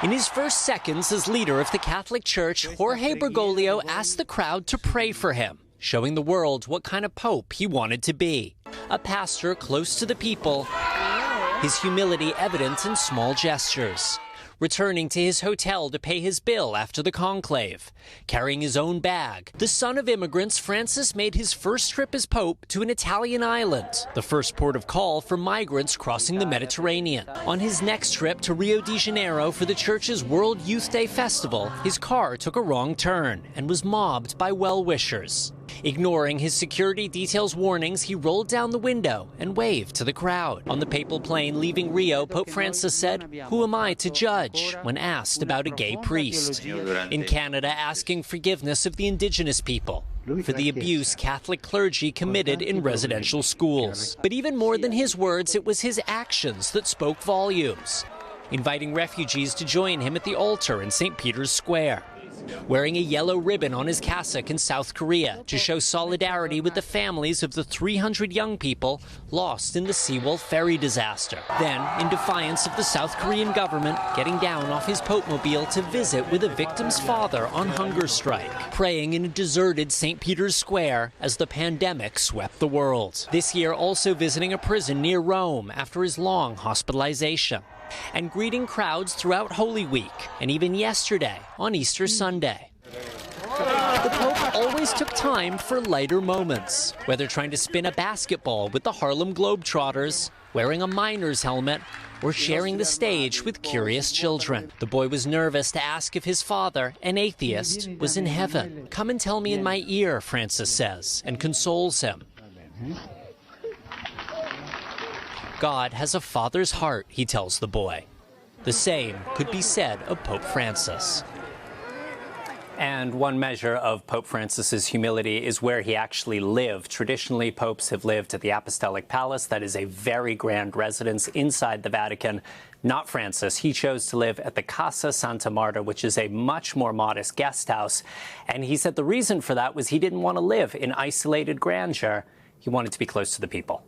In his first seconds as leader of the Catholic Church, Jorge Bergoglio asked the crowd to pray for him, showing the world what kind of pope he wanted to be. A pastor close to the people, his humility evident in small gestures. Returning to his hotel to pay his bill after the conclave. Carrying his own bag, the son of immigrants, Francis made his first trip as Pope to an Italian island, the first port of call for migrants crossing the Mediterranean. On his next trip to Rio de Janeiro for the church's World Youth Day festival, his car took a wrong turn and was mobbed by well-wishers. Ignoring his security detail's warnings, he rolled down the window and waved to the crowd. On the papal plane leaving Rio, Pope Francis said, "Who am I to judge?" when asked about a gay priest. In Canada, asking forgiveness of the Indigenous people for the abuse Catholic clergy committed in residential schools. But even more than his words, it was his actions that spoke volumes. Inviting refugees to join him at the altar in St. Peter's Square. Wearing a yellow ribbon on his cassock in South Korea to show solidarity with the families of the 300 young people lost in the Seawolf ferry disaster. Then, in defiance of the South Korean government, getting down off his Pope-mobile to visit with a victim's father on hunger strike. Praying in a deserted St. Peter's Square as the pandemic swept the world. This year also visiting a prison near Rome after his long hospitalization. And greeting crowds throughout Holy Week, and even yesterday on Easter Sunday. The Pope always took time for lighter moments, whether trying to spin a basketball with the Harlem Globetrotters, wearing a miner's helmet, or sharing the stage with curious children. The boy was nervous to ask if his father, an atheist, was in heaven. "Come and tell me in my ear," Francis says, and consoles him. God has a father's heart, he tells the boy. The same could be said of Pope Francis. And one measure of Pope Francis's humility is where he actually lived. Traditionally, popes have lived at the Apostolic Palace. That is a very grand residence inside the Vatican. Not Francis. He chose to live at the Casa Santa Marta, which is a much more modest guest house. And he said the reason for that was he didn't want to live in isolated grandeur. He wanted to be close to the people.